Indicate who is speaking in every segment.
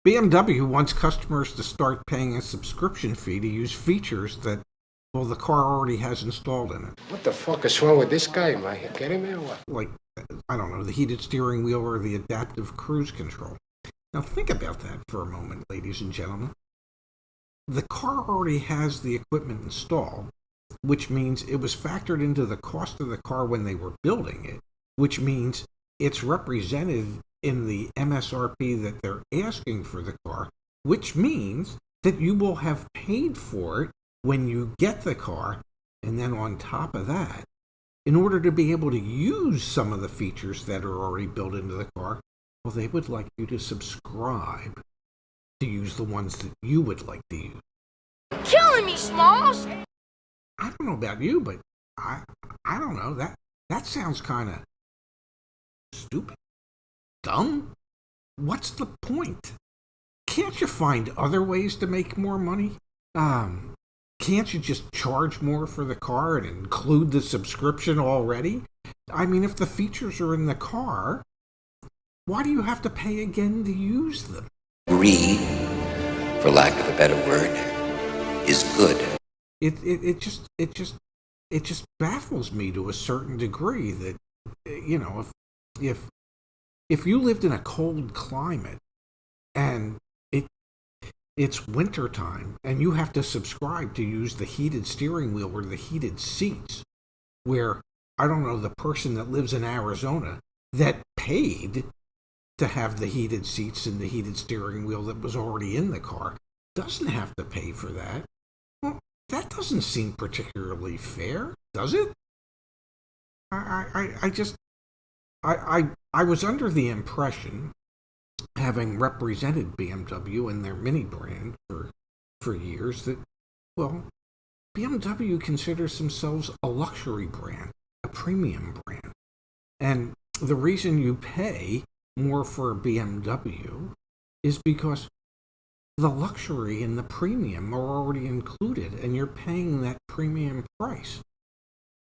Speaker 1: BMW wants customers to start paying a subscription fee to use features that, well, the car already has installed in it.
Speaker 2: What the fuck is wrong with this guy? Am I kidding me or what?
Speaker 1: Like, I don't know, the heated steering wheel or the adaptive cruise control. Now think about that for a moment, ladies and gentlemen. The car already has the equipment installed, which means it was factored into the cost of the car when they were building it, which means it's represented in the MSRP that they're asking for the car, which means that you will have paid for it when you get the car. And then on top of that, in order to be able to use some of the features that are already built into the car, well, they would like you to subscribe to use the ones that you would like to use.
Speaker 3: Killing me, Smalls!
Speaker 1: I don't know about you, but I don't know. That sounds kind of stupid. Dumb? What's the point? Can't you find other ways to make more money? Can't you just charge more for the car and include the subscription already? I mean, if the features are in the car, why do you have to pay again to use them?
Speaker 4: Greed, for lack of a better word, is good.
Speaker 1: It just baffles me to a certain degree that, you know, if you lived in a cold climate and it's wintertime and you have to subscribe to use the heated steering wheel or the heated seats, where, I don't know, the person that lives in Arizona that paid to have the heated seats and the heated steering wheel that was already in the car doesn't have to pay for that. Well, that doesn't seem particularly fair, does it? I was under the impression, having represented BMW and their Mini brand for years, that, well, BMW considers themselves a luxury brand, a premium brand. And the reason you pay more for a BMW is because the luxury and the premium are already included, and you're paying that premium price.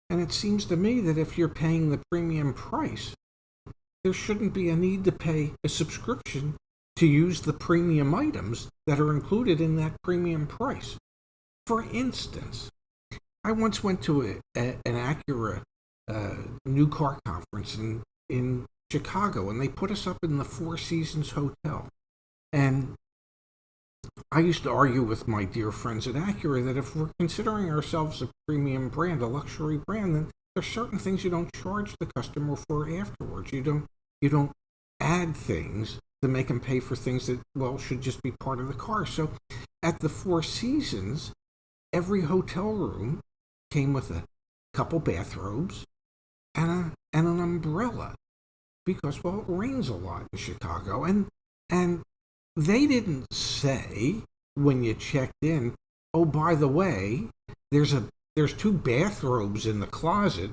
Speaker 1: And it seems to me that if you're paying the premium price, there shouldn't be a need to pay a subscription to use the premium items that are included in that premium price. For instance, I once went to an Acura new car conference in Chicago, and they put us up in the Four Seasons Hotel. And I used to argue with my dear friends at Acura that if we're considering ourselves a premium brand, a luxury brand, then there's certain things you don't charge the customer for afterwards. You don't add things to make them pay for things that, well, should just be part of the car. So at the Four Seasons, every hotel room came with a couple bathrobes and an umbrella, because, well, it rains a lot in Chicago. And they didn't say when you checked in, oh, by the way, there's two bathrobes in the closet,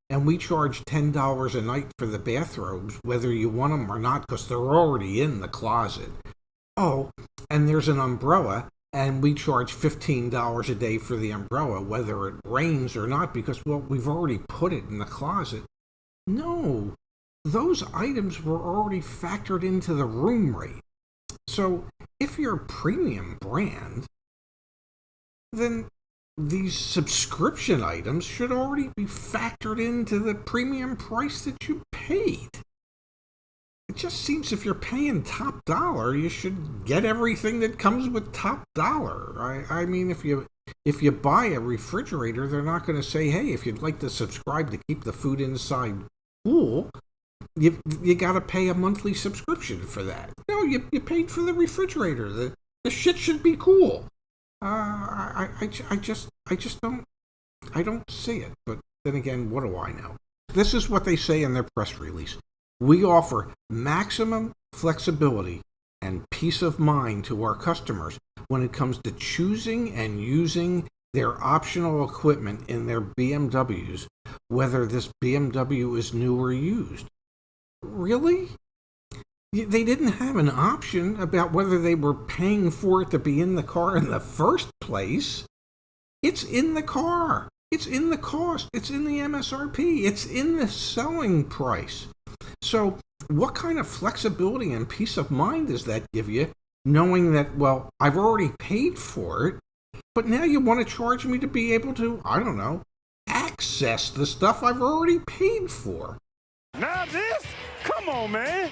Speaker 1: and we charge $10 a night for the bathrobes, whether you want them or not, because they're already in the closet. Oh, and there's an umbrella, and we charge $15 a day for the umbrella, whether it rains or not, because, well, we've already put it in the closet. No, those items were already factored into the room rate. So if you're a premium brand, then these subscription items should already be factored into the premium price that you paid. It just seems if you're paying top dollar, you should get everything that comes with top dollar. I mean, if you buy a refrigerator, they're not going to say, hey, if you'd like to subscribe to keep the food inside cool, you got to pay a monthly subscription for that. No, you paid for the refrigerator. The shit should be cool. I just don't see it. But then again, what do I know? This is what they say in their press release. We offer maximum flexibility and peace of mind to our customers when it comes to choosing and using their optional equipment in their BMWs, whether this BMW is new or used. Really? They didn't have an option about whether they were paying for it to be in the car in the first place. It's in the car. It's in the cost. It's in the MSRP. It's in the selling price. So what kind of flexibility and peace of mind does that give you knowing that, well, I've already paid for it, but now you want to charge me to be able to, I don't know, access the stuff I've already paid for.
Speaker 5: Now this? Come on, man.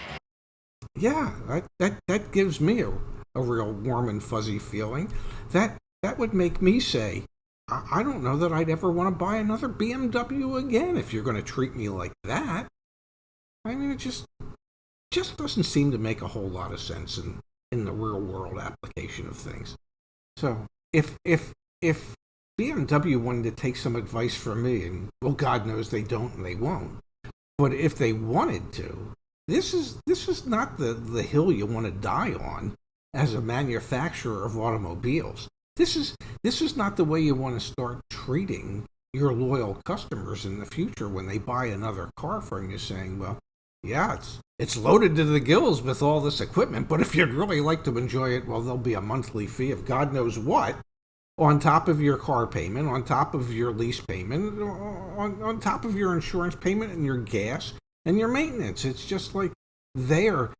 Speaker 1: Yeah, that gives me a real warm and fuzzy feeling. That would make me say, I don't know that I'd ever want to buy another BMW again if you're going to treat me like that. I mean, it just doesn't seem to make a whole lot of sense in the real world application of things. So if BMW wanted to take some advice from me, and well, God knows they don't and they won't, but if they wanted to, this is not the hill you want to die on as a manufacturer of automobiles. This is not the way you want to start treating your loyal customers in the future when they buy another car from you, saying, well, yeah, it's loaded to the gills with all this equipment, but if you'd really like to enjoy it, well, there'll be a monthly fee of God knows what on top of your car payment, on top of your lease payment, on top of your insurance payment and your gas and your maintenance. It's just like they are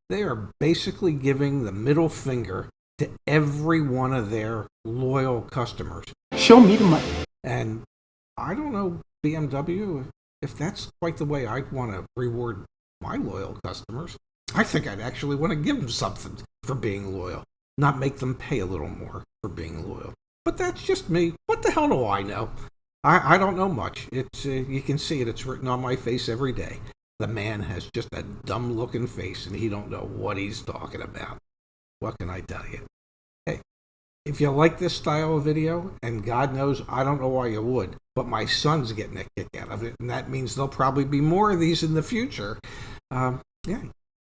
Speaker 1: basically giving the middle finger to every one of their loyal customers.
Speaker 6: Show me the money.
Speaker 1: And I don't know, BMW, if that's quite the way I'd want to reward my loyal customers. I think I'd actually want to give them something for being loyal, not make them pay a little more for being loyal. But that's just me. What the hell do I know? I don't know much. It's you can see it. It's written on my face every day. The man has just a dumb-looking face, and he don't know what he's talking about. What can I tell you? Hey, if you like this style of video, and God knows I don't know why you would, but my son's getting a kick out of it, and that means there'll probably be more of these in the future. Yeah,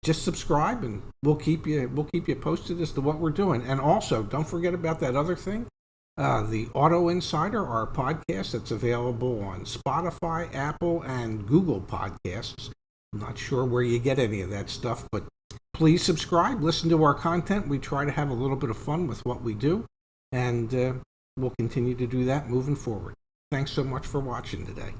Speaker 1: just subscribe, and we'll keep you posted as to what we're doing. And also, don't forget about that other thing, the Auto Insider, our podcast that's available on Spotify, Apple, and Google Podcasts. I'm not sure where you get any of that stuff, but please subscribe, listen to our content. We try to have a little bit of fun with what we do, and we'll continue to do that moving forward. Thanks so much for watching today.